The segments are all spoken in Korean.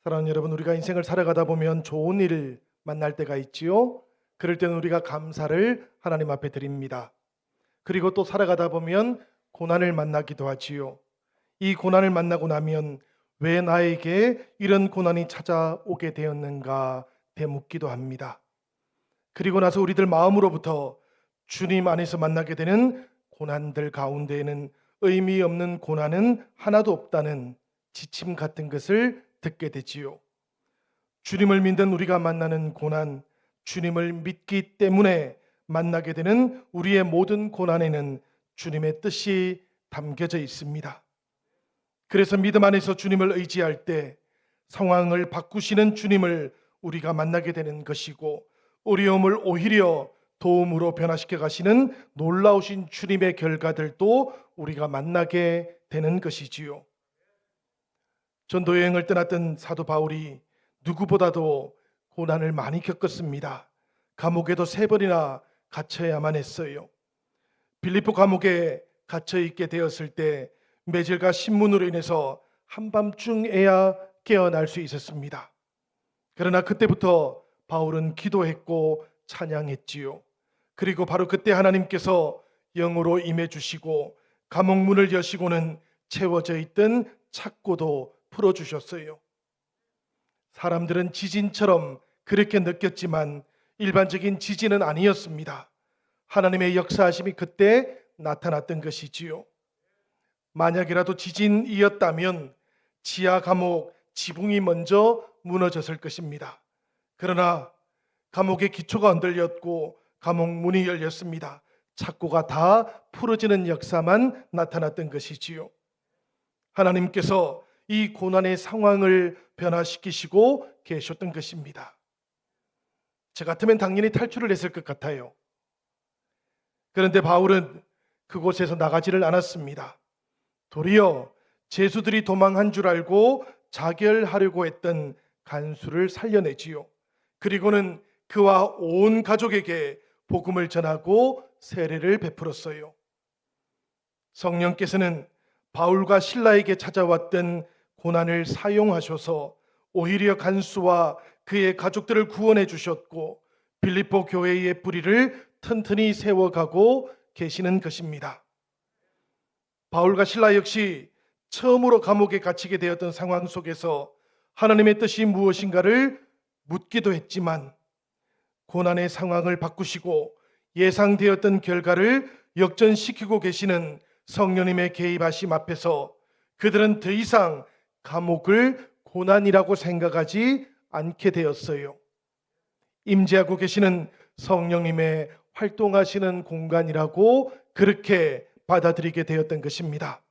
사랑하는 여러분, 우리가 인생을 살아가다 보면 좋은 일을 만날 때가 있지요. 그럴 때는 우리가 감사를 하나님 앞에 드립니다. 그리고 또 살아가다 보면 고난을 만나기도 하지요. 이 고난을 만나고 나면 왜 나에게 이런 고난이 찾아오게 되었는가 되묻기도 합니다. 그리고 나서 우리들 마음으로부터 주님 안에서 만나게 되는 고난들 가운데에는 의미 없는 고난은 하나도 없다는 지침 같은 것을 듣게 되지요. 주님을 믿는 우리가 만나는 고난, 주님을 믿기 때문에 만나게 되는 우리의 모든 고난에는 주님의 뜻이 담겨져 있습니다. 그래서 믿음 안에서 주님을 의지할 때 상황을 바꾸시는 주님을 우리가 만나게 되는 것이고, 어려움을 오히려 도움으로 변화시켜 가시는 놀라우신 주님의 결과들도 우리가 만나게 되는 것이지요. 전도 여행을 떠났던 사도 바울이 누구보다도 고난을 많이 겪었습니다. 감옥에도 3번이나 갇혀야만 했어요. 빌립보 감옥에 갇혀 있게 되었을 때 매질과 신문으로 인해서 한밤중에야 깨어날 수 있었습니다. 그러나 그때부터 바울은 기도했고 찬양했지요. 그리고 바로 그때 하나님께서 영으로 임해 주시고 감옥 문을 여시고는 채워져 있던 착고도 풀어주셨어요. 사람들은 지진처럼 그렇게 느꼈지만 일반적인 지진은 아니었습니다. 하나님의 역사하심이 그때 나타났던 것이지요. 만약이라도 지진이었다면 지하 감옥 지붕이 먼저 무너졌을 것입니다. 그러나 감옥의 기초가 흔들렸고 감옥 문이 열렸습니다. 착고가 다 풀어지는 역사만 나타났던 것이지요. 하나님께서 이 고난의 상황을 변화시키시고 계셨던 것입니다. 저 같으면 당연히 탈출을 했을 것 같아요. 그런데 바울은 그곳에서 나가지를 않았습니다. 도리어 죄수들이 도망한 줄 알고 자결하려고 했던 간수를 살려내지요. 그리고는 그와 온 가족에게 복음을 전하고 세례를 베풀었어요. 성령께서는 바울과 실라에게 찾아왔던 고난을 사용하셔서 오히려 간수와 그의 가족들을 구원해 주셨고 빌립보 교회의 뿌리를 튼튼히 세워가고 계시는 것입니다. 바울과 실라 역시 처음으로 감옥에 갇히게 되었던 상황 속에서 하나님의 뜻이 무엇인가를 묻기도 했지만 고난의 상황을 바꾸시고 예상되었던 결과를 역전시키고 계시는 성령님의 개입하심 앞에서 그들은 더 이상 감옥을 고난이라고 생각하지 않게 되었어요. 임재하고 계시는 성령님의 활동하시는 공간이라고 그렇게 받아들이게 되었던 것입니다.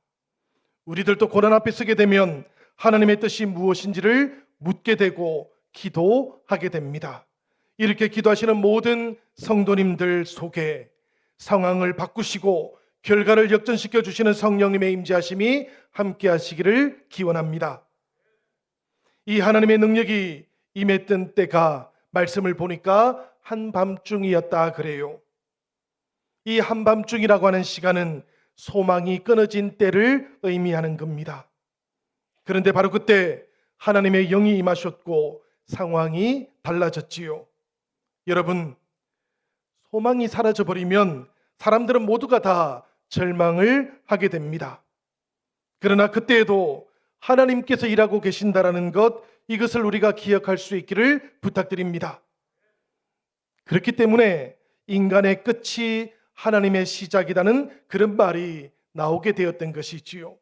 우리들도 고난 앞에 서게 되면 하나님의 뜻이 무엇인지를 묻게 되고 기도하게 됩니다. 이렇게 기도하시는 모든 성도님들 속에 상황을 바꾸시고 결과를 역전시켜 주시는 성령님의 임재하심이 함께 하시기를 기원합니다. 이 하나님의 능력이 임했던 때가 말씀을 보니까 한밤중이었다 그래요. 이 한밤중이라고 하는 시간은 소망이 끊어진 때를 의미하는 겁니다. 그런데 바로 그때 하나님의 영이 임하셨고 상황이 달라졌지요. 여러분, 소망이 사라져 버리면 사람들은 모두가 다 절망을 하게 됩니다. 그러나 그때에도 하나님께서 일하고 계신다라는 것, 이것을 우리가 기억할 수 있기를 부탁드립니다. 그렇기 때문에 인간의 끝이 하나님의 시작이라는 그런 말이 나오게 되었던 것이지요.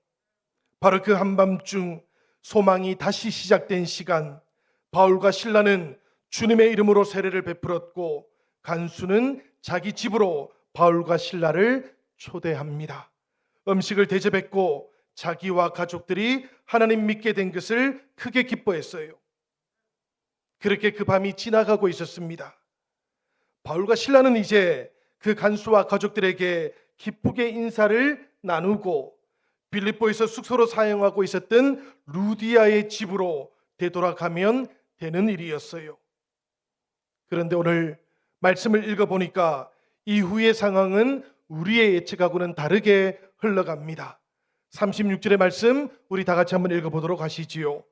바로 그 한밤중 소망이 다시 시작된 시간, 바울과 실라는 주님의 이름으로 세례를 베풀었고 간수는 자기 집으로 바울과 실라를 초대합니다. 음식을 대접했고 자기와 가족들이 하나님 믿게 된 것을 크게 기뻐했어요. 그렇게 그 밤이 지나가고 있었습니다. 바울과 실라는 이제 그 간수와 가족들에게 기쁘게 인사를 나누고 빌립보에서 숙소로 사용하고 있었던 루디아의 집으로 되돌아가면 되는 일이었어요. 그런데 오늘 말씀을 읽어보니까 이후의 상황은 우리의 예측하고는 다르게 흘러갑니다. 36절의 말씀 우리 다 같이 한번 읽어보도록 하시지요.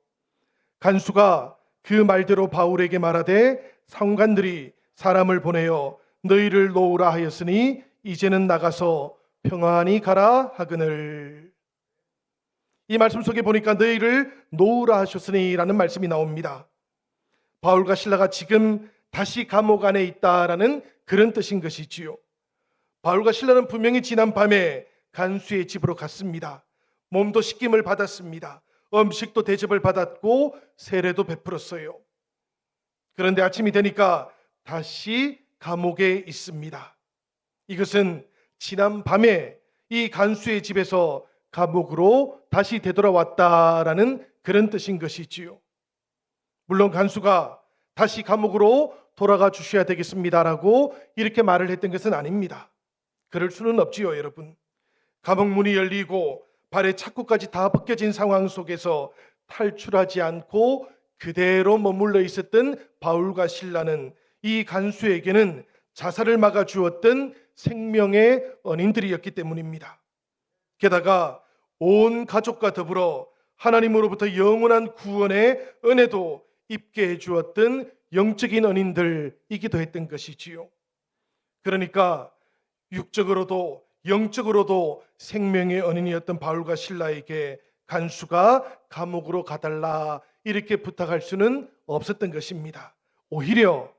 간수가 그 말대로 바울에게 말하되 상관들이 사람을 보내어 너희를 놓으라 하였으니 이제는 나가서 평안히 가라 하거늘. 이 말씀 속에 보니까 너희를 놓으라 하셨으니 라는 말씀이 나옵니다. 바울과 실라가 지금 다시 감옥 안에 있다라는 그런 뜻인 것이지요. 바울과 실라는 분명히 지난 밤에 간수의 집으로 갔습니다. 몸도 씻김을 받았습니다. 음식도 대접을 받았고 세례도 베풀었어요. 그런데 아침이 되니까 다시 감옥에 있습니다. 이것은 지난 밤에 이 간수의 집에서 감옥으로 다시 되돌아왔다라는 그런 뜻인 것이지요. 물론 간수가 다시 감옥으로 돌아가 주셔야 되겠습니다라고 이렇게 말을 했던 것은 아닙니다. 그럴 수는 없지요, 여러분. 감옥 문이 열리고 발에 착고까지 다 벗겨진 상황 속에서 탈출하지 않고 그대로 머물러 있었던 바울과 실라는 이 간수에게는 자살을 막아주었던 생명의 은인들이었기 때문입니다. 게다가 온 가족과 더불어 하나님으로부터 영원한 구원의 은혜도 입게 해주었던 영적인 은인들이기도 했던 것이지요. 그러니까 육적으로도 영적으로도 생명의 은인이었던 바울과 실라에게 간수가 감옥으로 가달라 이렇게 부탁할 수는 없었던 것입니다. 오히려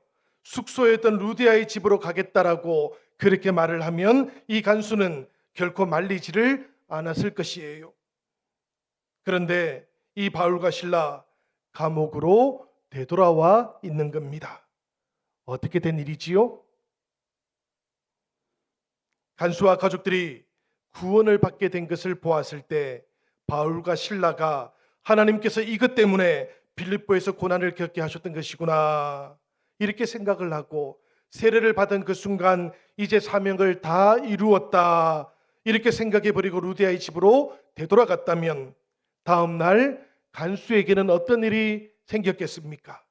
숙소였던 루디아의 집으로 가겠다라고 그렇게 말을 하면 이 간수는 결코 말리지를 않았을 것이에요. 그런데 이 바울과 실라 감옥으로 되돌아와 있는 겁니다. 어떻게 된 일이지요? 간수와 가족들이 구원을 받게 된 것을 보았을 때 바울과 실라가 하나님께서 이것 때문에 빌립보에서 고난을 겪게 하셨던 것이구나 이렇게 생각을 하고 세례를 받은 그 순간 이제 사명을 다 이루었다 이렇게 생각해 버리고 루디아의 집으로 되돌아갔다면 다음 날 간수에게는 어떤 일이 생겼겠습니까?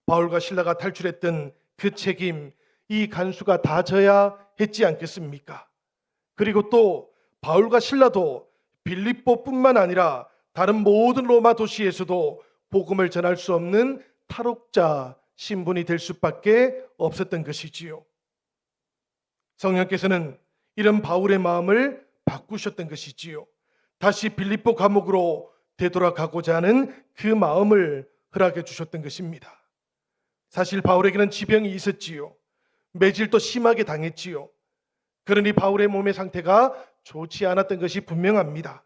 바울과 실라가 탈출했던 그 책임 이 간수가 다 져야 했지 않겠습니까? 그리고 또 바울과 실라도 빌립보뿐만 아니라 다른 모든 로마 도시에서도 복음을 전할 수 없는 탈옥자 신분이 될 수밖에 없었던 것이지요. 성령께서는 이런 바울의 마음을 바꾸셨던 것이지요. 다시 빌립보 감옥으로 되돌아가고자 하는 그 마음을 허락해 주셨던 것입니다. 사실 바울에게는 지병이 있었지요. 매질도 심하게 당했지요. 그러니 바울의 몸의 상태가 좋지 않았던 것이 분명합니다.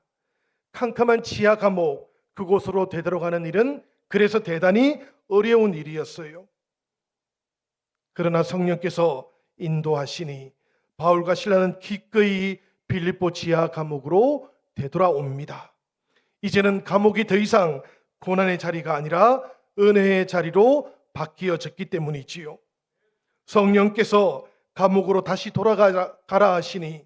캄캄한 지하 감옥 그곳으로 되돌아가는 일은 그래서 대단히 어려운 일이었어요. 그러나 성령께서 인도하시니 바울과 실라는 기꺼이 빌립보 지하 감옥으로 되돌아옵니다. 이제는 감옥이 더 이상 고난의 자리가 아니라 은혜의 자리로 바뀌어졌기 때문이지요. 성령께서 감옥으로 다시 돌아가라 하시니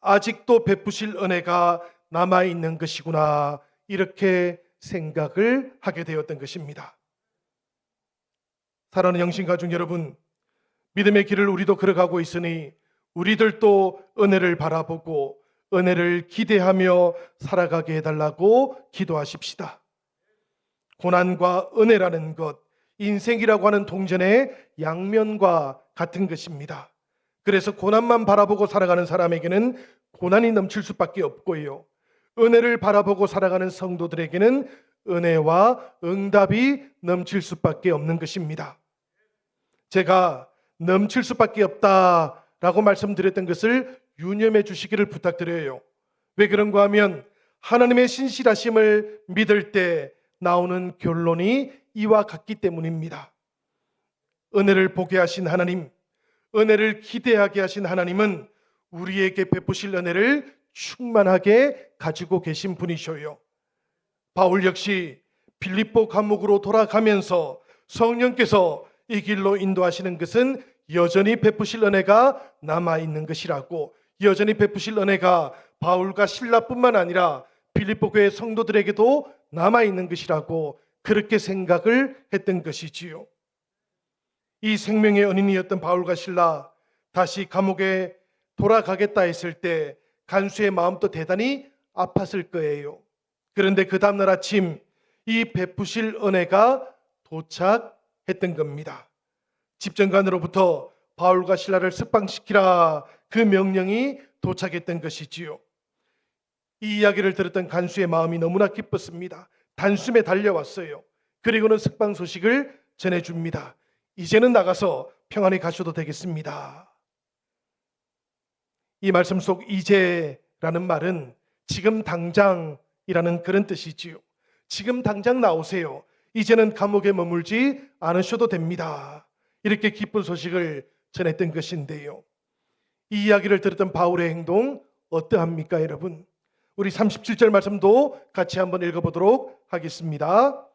아직도 베푸실 은혜가 남아있는 것이구나 이렇게 생각을 하게 되었던 것입니다. 사랑하는 영신가족 여러분, 믿음의 길을 우리도 걸어가고 있으니 우리들도 은혜를 바라보고 은혜를 기대하며 살아가게 해달라고 기도하십시다. 고난과 은혜라는 것, 인생이라고 하는 동전의 양면과 같은 것입니다. 그래서 고난만 바라보고 살아가는 사람에게는 고난이 넘칠 수밖에 없고요. 은혜를 바라보고 살아가는 성도들에게는 은혜와 응답이 넘칠 수밖에 없는 것입니다. 제가 넘칠 수밖에 없다라고 말씀드렸던 것을 유념해 주시기를 부탁드려요. 왜 그런가 하면 하나님의 신실하심을 믿을 때 나오는 결론이 이와 같기 때문입니다. 은혜를 보게 하신 하나님, 은혜를 기대하게 하신 하나님은 우리에게 베푸실 은혜를 충만하게 가지고 계신 분이셔요. 바울 역시 빌립보 감옥으로 돌아가면서 성령께서 이 길로 인도하시는 것은 여전히 베푸실 은혜가 남아있는 것이라고, 여전히 베푸실 은혜가 바울과 실라뿐만 아니라 빌립보 교회 성도들에게도 남아있는 것이라고 그렇게 생각을 했던 것이지요. 이 생명의 은인이었던 바울과 실라 다시 감옥에 돌아가겠다 했을 때 간수의 마음도 대단히 아팠을 거예요. 그런데 그 다음날 아침 이 베푸실 은혜가 도착했던 겁니다. 집정관으로부터 바울과 실라를 석방시키라 그 명령이 도착했던 것이지요. 이 이야기를 들었던 간수의 마음이 너무나 기뻤습니다. 단숨에 달려왔어요. 그리고는 석방 소식을 전해줍니다. 이제는 나가서 평안히 가셔도 되겠습니다. 이 말씀 속 이제라는 말은 지금 당장이라는 그런 뜻이지요. 지금 당장 나오세요. 이제는 감옥에 머물지 않으셔도 됩니다. 이렇게 기쁜 소식을 전했던 것인데요. 이 이야기를 들었던 바울의 행동 어떠합니까, 여러분? 우리 37절 말씀도 같이 한번 읽어보도록 하겠습니다.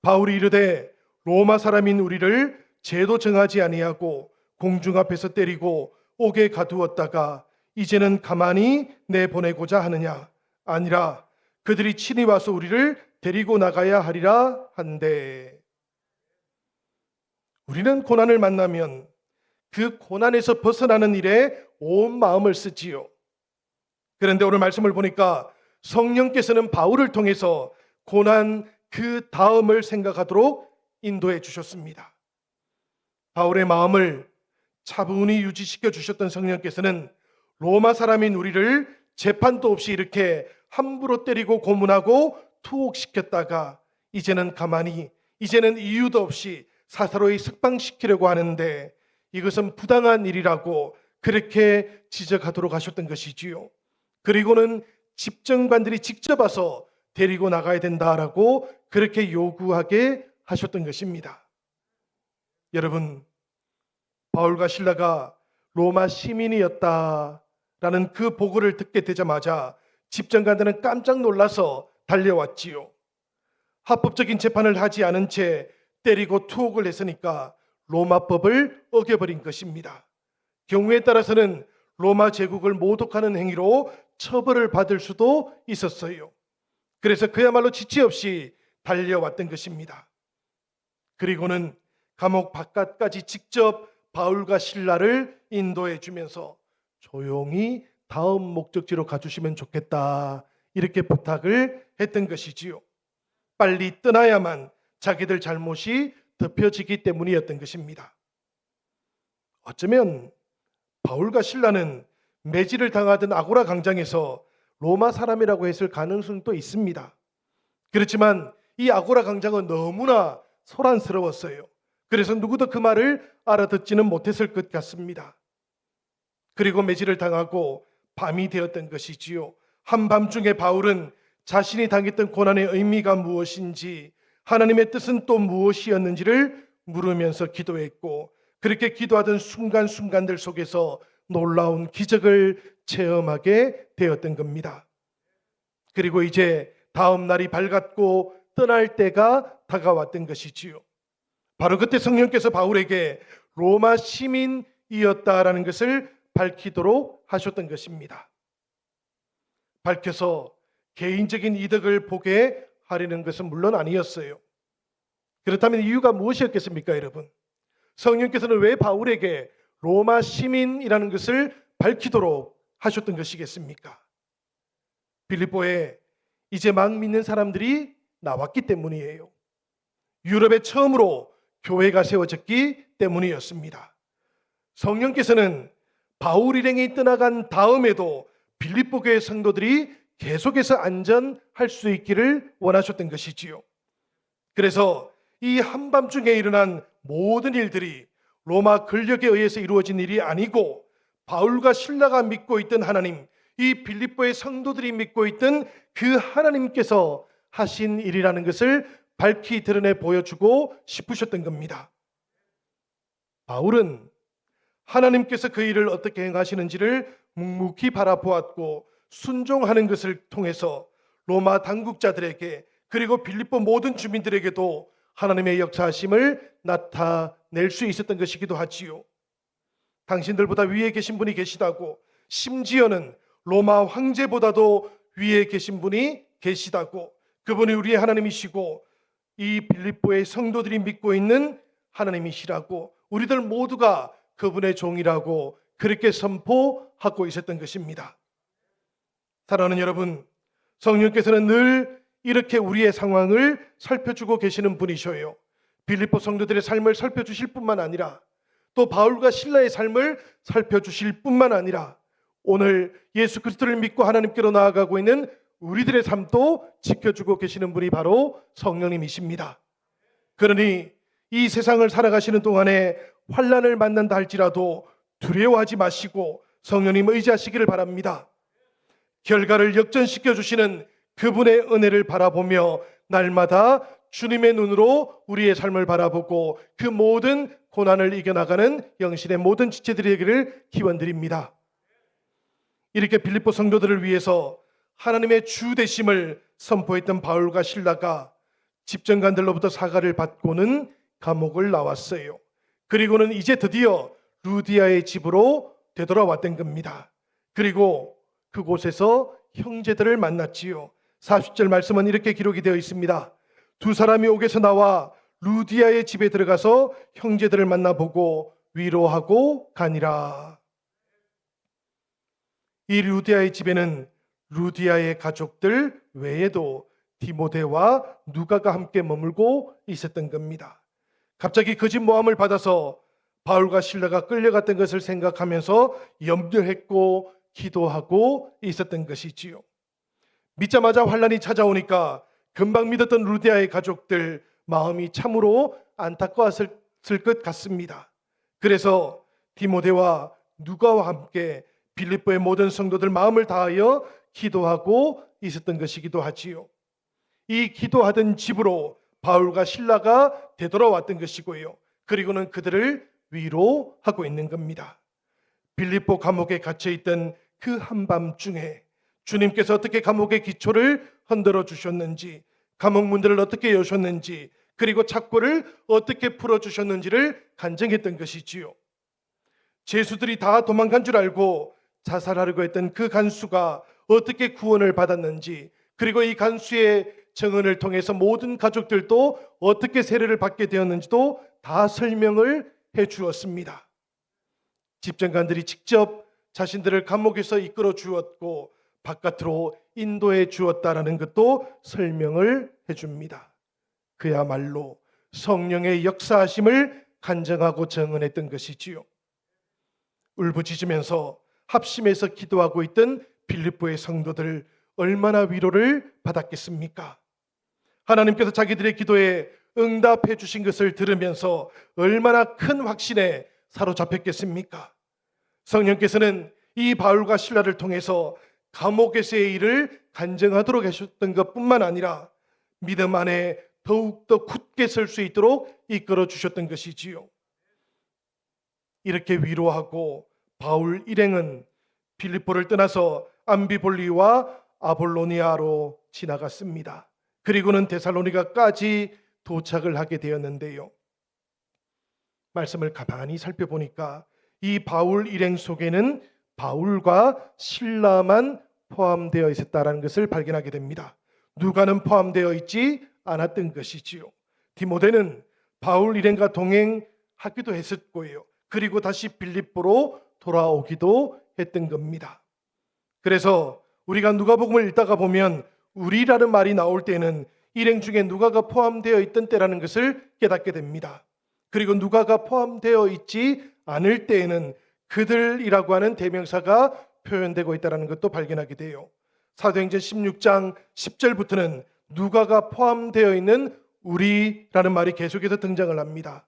바울이 이르되 로마 사람인 우리를 죄도 정하지 아니하고 공중 앞에서 때리고 옥에 가두었다가 이제는 가만히 내보내고자 하느냐? 아니라 그들이 친히 와서 우리를 데리고 나가야 하리라 한데, 우리는 고난을 만나면 그 고난에서 벗어나는 일에 온 마음을 쓰지요. 그런데 오늘 말씀을 보니까 성령께서는 바울을 통해서 고난 그 다음을 생각하도록 인도해 주셨습니다. 바울의 마음을 차분히 유지시켜 주셨던 성령께서는 로마 사람인 우리를 재판도 없이 이렇게 함부로 때리고 고문하고 투옥시켰다가 이제는 가만히, 이제는 이유도 없이 사사로이 석방시키려고 하는데 이것은 부당한 일이라고 그렇게 지적하도록 하셨던 것이지요. 그리고는 집정관들이 직접 와서 데리고 나가야 된다라고 그렇게 요구하게 하셨던 것입니다. 여러분, 바울과 실라가 로마 시민이었다라는 그 보고를 듣게 되자마자 집정관들은 깜짝 놀라서 달려왔지요. 합법적인 재판을 하지 않은 채 때리고 투옥을 했으니까 로마법을 어겨버린 것입니다. 경우에 따라서는 로마 제국을 모독하는 행위로 처벌을 받을 수도 있었어요. 그래서 그야말로 지체 없이 달려왔던 것입니다. 그리고는 감옥 바깥까지 직접 바울과 실라를 인도해 주면서 조용히 다음 목적지로 가주시면 좋겠다, 이렇게 부탁을 했던 것이지요. 빨리 떠나야만 자기들 잘못이 덮여지기 때문이었던 것입니다. 어쩌면 바울과 실라는 매질을 당하던 아고라 광장에서 로마 사람이라고 했을 가능성도 있습니다. 그렇지만 이 아고라 광장은 너무나 소란스러웠어요. 그래서 누구도 그 말을 알아듣지는 못했을 것 같습니다. 그리고 매질을 당하고 밤이 되었던 것이지요. 한밤중에 바울은 자신이 당했던 고난의 의미가 무엇인지, 하나님의 뜻은 또 무엇이었는지를 물으면서 기도했고, 그렇게 기도하던 순간순간들 속에서 놀라운 기적을 체험하게 되었던 겁니다. 그리고 이제 다음 날이 밝았고 떠날 때가 다가왔던 것이지요. 바로 그때 성령께서 바울에게 로마 시민이었다라는 것을 밝히도록 하셨던 것입니다. 밝혀서 개인적인 이득을 보게 하려는 것은 물론 아니었어요. 그렇다면 이유가 무엇이었겠습니까, 여러분? 성령께서는 왜 바울에게 로마 시민이라는 것을 밝히도록 하셨던 것이겠습니까? 빌립보에 이제 막 믿는 사람들이 나왔기 때문이에요. 유럽에 처음으로 교회가 세워졌기 때문이었습니다. 성령께서는 바울 일행이 떠나간 다음에도 빌립보 교회 성도들이 계속해서 안전할 수 있기를 원하셨던 것이지요. 그래서 이 한밤중에 일어난 모든 일들이 로마 권력에 의해서 이루어진 일이 아니고 바울과 실라가 믿고 있던 하나님, 이 빌립보의 성도들이 믿고 있던 그 하나님께서 하신 일이라는 것을 밝히 드러내 보여주고 싶으셨던 겁니다. 바울은 하나님께서 그 일을 어떻게 행하시는지를 묵묵히 바라보았고 순종하는 것을 통해서 로마 당국자들에게 그리고 빌립보 모든 주민들에게도 하나님의 역사하심을 나타낼 수 있었던 것이기도 하지요. 당신들보다 위에 계신 분이 계시다고, 심지어는 로마 황제보다도 위에 계신 분이 계시다고, 그분이 우리의 하나님이시고 이 빌립보의 성도들이 믿고 있는 하나님이시라고, 우리들 모두가 그분의 종이라고 그렇게 선포하고 있었던 것입니다. 사랑하는 여러분, 성령께서는 늘 이렇게 우리의 상황을 살펴주고 계시는 분이셔요. 빌립보 성도들의 삶을 살펴주실 뿐만 아니라 또 바울과 실라의 삶을 살펴주실 뿐만 아니라 오늘 예수 그리스도를 믿고 하나님께로 나아가고 있는 우리들의 삶도 지켜주고 계시는 분이 바로 성령님이십니다. 그러니 이 세상을 살아가시는 동안에 환난을 만난다 할지라도 두려워하지 마시고 성령님 의지하시기를 바랍니다. 결과를 역전시켜 주시는 그분의 은혜를 바라보며 날마다 주님의 눈으로 우리의 삶을 바라보고 그 모든 고난을 이겨나가는 영신의 모든 지체들이 되기를 기원드립니다. 이렇게 빌립보 성도들을 위해서 하나님의 주 되심을 선포했던 바울과 실라가 집정관들로부터 사과를 받고는 감옥을 나왔어요. 그리고는 이제 드디어 루디아의 집으로 되돌아왔던 겁니다. 그리고 그곳에서 형제들을 만났지요. 40절 말씀은 이렇게 기록이 되어 있습니다. 두 사람이 옥에서 나와 루디아의 집에 들어가서 형제들을 만나보고 위로하고 가니라. 이 루디아의 집에는 루디아의 가족들 외에도 디모데와 누가가 함께 머물고 있었던 겁니다. 갑자기 그 집 모함을 받아서 바울과 실라가 끌려갔던 것을 생각하면서 염려했고 기도하고 있었던 것이지요. 믿자마자 환난이 찾아오니까 금방 믿었던 루디아의 가족들 마음이 참으로 안타까웠을 것 같습니다. 그래서 디모데와 누가와 함께 빌립보의 모든 성도들 마음을 다하여 기도하고 있었던 것이기도 하지요. 이 기도하던 집으로 바울과 실라가 되돌아왔던 것이고요. 그리고는 그들을 위로하고 있는 겁니다. 빌립보 감옥에 갇혀있던 그 한밤중에 주님께서 어떻게 감옥의 기초를 흔들어 주셨는지, 감옥 문들을 어떻게 여셨는지, 그리고 착고를 어떻게 풀어주셨는지를 간증했던 것이지요. 죄수들이 다 도망간 줄 알고 자살하려고 했던 그 간수가 어떻게 구원을 받았는지, 그리고 이 간수의 증언을 통해서 모든 가족들도 어떻게 세례를 받게 되었는지도 다 설명을 해 주었습니다. 집정관들이 직접 자신들을 감옥에서 이끌어 주었고 바깥으로 인도해 주었다라는 것도 설명을 해 줍니다. 그야말로 성령의 역사하심을 간증하고 증언했던 것이지요. 울부짖으면서 합심해서 기도하고 있던 빌립보의 성도들 얼마나 위로를 받았겠습니까? 하나님께서 자기들의 기도에 응답해 주신 것을 들으면서 얼마나 큰 확신에 사로잡혔겠습니까? 성령께서는 이 바울과 실라를 통해서 감옥에서의 일을 간증하도록 하셨던 것뿐만 아니라 믿음 안에 더욱더 굳게 설 수 있도록 이끌어 주셨던 것이지요. 이렇게 위로하고 바울 일행은 빌립보를 떠나서 암비볼리와 아볼로니아로 지나갔습니다. 그리고는 데살로니가까지 도착을 하게 되었는데요. 말씀을 가만히 살펴보니까 이 바울 일행 속에는 바울과 실라만 포함되어 있었다는 것을 발견하게 됩니다. 누가는 포함되어 있지 않았던 것이지요. 디모데는 바울 일행과 동행하기도 했었고요. 그리고 다시 빌립보로 돌아오기도 했던 겁니다. 그래서 우리가 누가복음을 읽다가 보면 우리라는 말이 나올 때는 일행 중에 누가가 포함되어 있던 때라는 것을 깨닫게 됩니다. 그리고 누가가 포함되어 있지 않을 때에는 그들이라고 하는 대명사가 표현되고 있다는 것도 발견하게 돼요. 사도행전 16장 10절부터는 누가가 포함되어 있는 우리라는 말이 계속해서 등장을 합니다.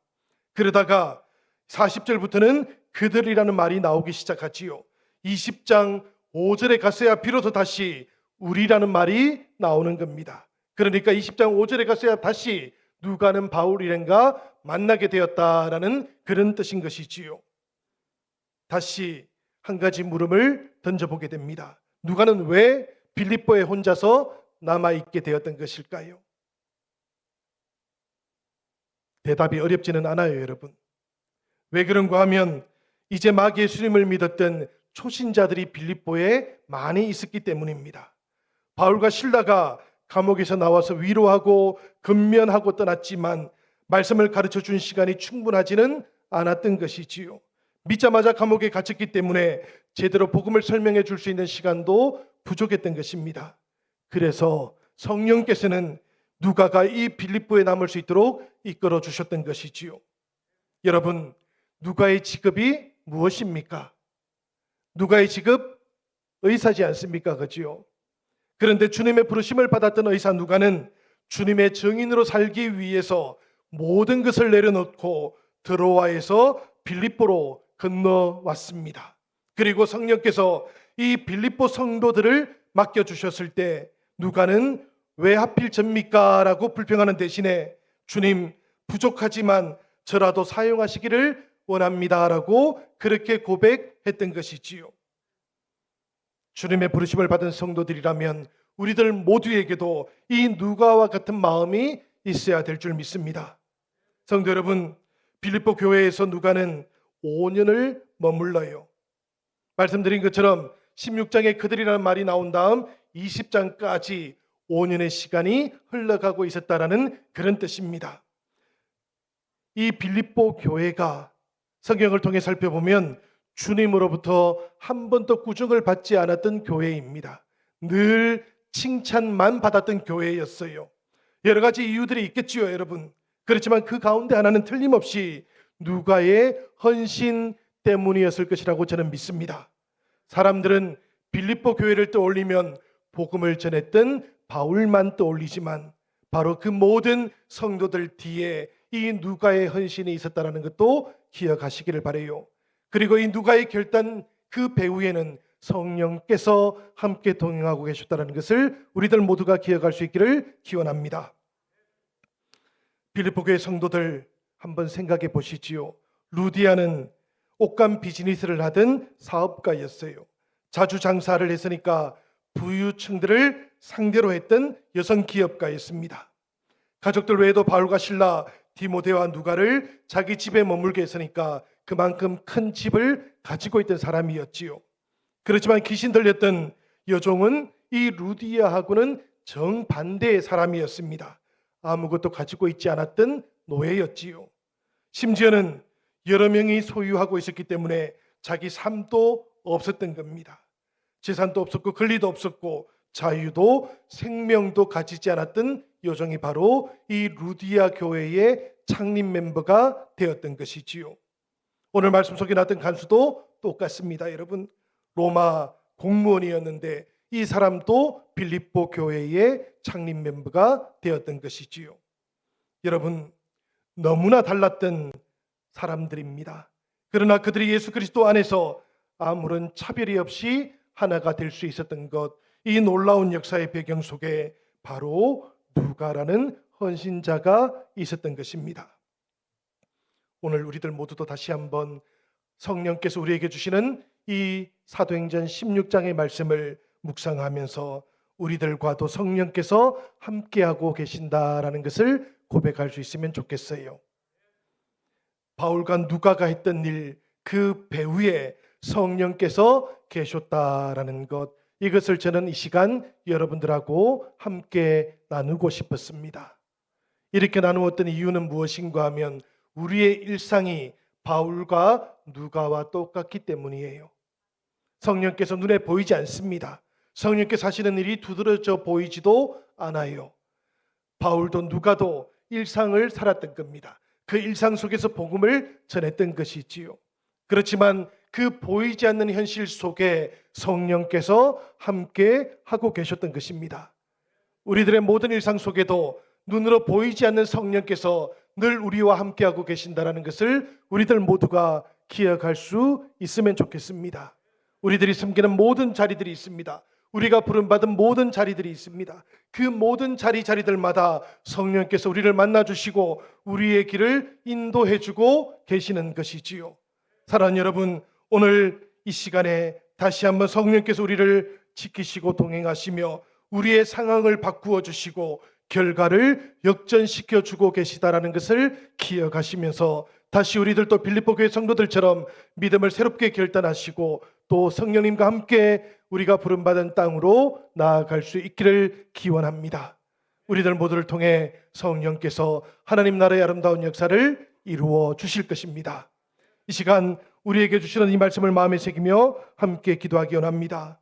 그러다가 40절부터는 그들이라는 말이 나오기 시작하지요. 20장 5절에 갔어야 비로소 다시 우리라는 말이 나오는 겁니다. 그러니까 20장 5절에 갔어야 다시 누가는 바울 일행과 만나게 되었다라는 그런 뜻인 것이지요. 다시 한 가지 물음을 던져보게 됩니다. 누가는 왜 빌립보에 혼자서 남아있게 되었던 것일까요? 대답이 어렵지는 않아요, 여러분. 왜 그런가 하면 이제 막 예수님을 믿었던 초신자들이 빌립보에 많이 있었기 때문입니다. 바울과 실라가 감옥에서 나와서 위로하고 근면하고 떠났지만 말씀을 가르쳐 준 시간이 충분하지는 않았던 것이지요. 믿자마자 감옥에 갇혔기 때문에 제대로 복음을 설명해 줄 수 있는 시간도 부족했던 것입니다. 그래서 성령께서는 누가가 이 빌립보에 남을 수 있도록 이끌어 주셨던 것이지요. 여러분, 누가의 직업이 무엇입니까? 누가의 직업 의사지 않습니까? 그지요? 그런데 주님의 부르심을 받았던 의사 누가는 주님의 증인으로 살기 위해서 모든 것을 내려놓고 드로아에서 빌립보로 건너왔습니다. 그리고 성령께서 이 빌립보 성도들을 맡겨주셨을 때 누가는 왜 하필 접니까? 라고 불평하는 대신에 주님, 부족하지만 저라도 사용하시기를 원합니다 라고 그렇게 고백했던 것이지요. 주님의 부르심을 받은 성도들이라면 우리들 모두에게도 이 누가와 같은 마음이 있어야 될 줄 믿습니다. 성도 여러분, 빌립보 교회에서 누가는 5년을 머물러요. 말씀드린 것처럼 16장에 그들이라는 말이 나온 다음 20장까지 5년의 시간이 흘러가고 있었다라는 그런 뜻입니다. 이 빌립보 교회가 성경을 통해 살펴보면 주님으로부터 한 번도 꾸중을 받지 않았던 교회입니다. 늘 칭찬만 받았던 교회였어요. 여러 가지 이유들이 있겠지요, 여러분. 그렇지만 그 가운데 하나는 틀림없이 누가의 헌신 때문이었을 것이라고 저는 믿습니다. 사람들은 빌립보 교회를 떠올리면 복음을 전했던 바울만 떠올리지만 바로 그 모든 성도들 뒤에 이 누가의 헌신이 있었다는 것도 기억하시기를 바라요. 그리고 이 누가의 결단 그 배후에는 성령께서 함께 동행하고 계셨다는 것을 우리들 모두가 기억할 수 있기를 기원합니다. 빌립보 교회 성도들 한번 생각해 보시지요. 루디아는 옷감 비즈니스를 하던 사업가였어요. 자주 장사를 했으니까 부유층들을 상대로 했던 여성 기업가였습니다. 가족들 외에도 바울과 실라, 디모데와 누가를 자기 집에 머물게 했으니까 그만큼 큰 집을 가지고 있던 사람이었지요. 그렇지만 귀신 들렸던 여종은 이 루디아하고는 정반대의 사람이었습니다. 아무것도 가지고 있지 않았던 노예였지요. 심지어는 여러 명이 소유하고 있었기 때문에 자기 삶도 없었던 겁니다. 재산도 없었고 권리도 없었고 자유도 생명도 가지지 않았던 여종이 바로 이 루디아 교회의 창립 멤버가 되었던 것이지요. 오늘 말씀 속에 나왔던 간수도 똑같습니다. 여러분, 로마 공무원이었는데 이 사람도 빌립보 교회의 창립 멤버가 되었던 것이지요. 여러분, 너무나 달랐던 사람들입니다. 그러나 그들이 예수 그리스도 안에서 아무런 차별이 없이 하나가 될 수 있었던 것, 이 놀라운 역사의 배경 속에 바로 누가라는 헌신자가 있었던 것입니다. 오늘 우리들 모두도 다시 한번 성령께서 우리에게 주시는 이 사도행전 16장의 말씀을 묵상하면서 우리들과도 성령께서 함께하고 계신다라는 것을 고백할 수 있으면 좋겠어요. 바울과 누가가 했던 일, 그 배후에 성령께서 계셨다라는 것, 이것을 저는 이 시간 여러분들하고 함께 나누고 싶었습니다. 이렇게 나누었던 이유는 무엇인가 하면 우리의 일상이 바울과 누가와 똑같기 때문이에요. 성령께서 눈에 보이지 않습니다. 성령께서 하시는 일이 두드러져 보이지도 않아요. 바울도 누가도 일상을 살았던 겁니다. 그 일상 속에서 복음을 전했던 것이지요. 그렇지만 그 보이지 않는 현실 속에 성령께서 함께 하고 계셨던 것입니다. 우리들의 모든 일상 속에도 눈으로 보이지 않는 성령께서 늘 우리와 함께하고 계신다는 것을 우리들 모두가 기억할 수 있으면 좋겠습니다. 우리들이 섬기는 모든 자리들이 있습니다. 우리가 부름받은 모든 자리들이 있습니다. 그 모든 자리들마다 성령께서 우리를 만나주시고 우리의 길을 인도해주고 계시는 것이지요. 사랑하는 여러분, 오늘 이 시간에 다시 한번 성령께서 우리를 지키시고 동행하시며 우리의 상황을 바꾸어 주시고 결과를 역전시켜 주고 계시다라는 것을 기억하시면서 다시 우리들도 빌립보 교회 성도들처럼 믿음을 새롭게 결단하시고 또 성령님과 함께 우리가 부름받은 땅으로 나아갈 수 있기를 기원합니다. 우리들 모두를 통해 성령께서 하나님 나라의 아름다운 역사를 이루어 주실 것입니다. 이 시간 우리에게 주시는 이 말씀을 마음에 새기며 함께 기도하기 원합니다.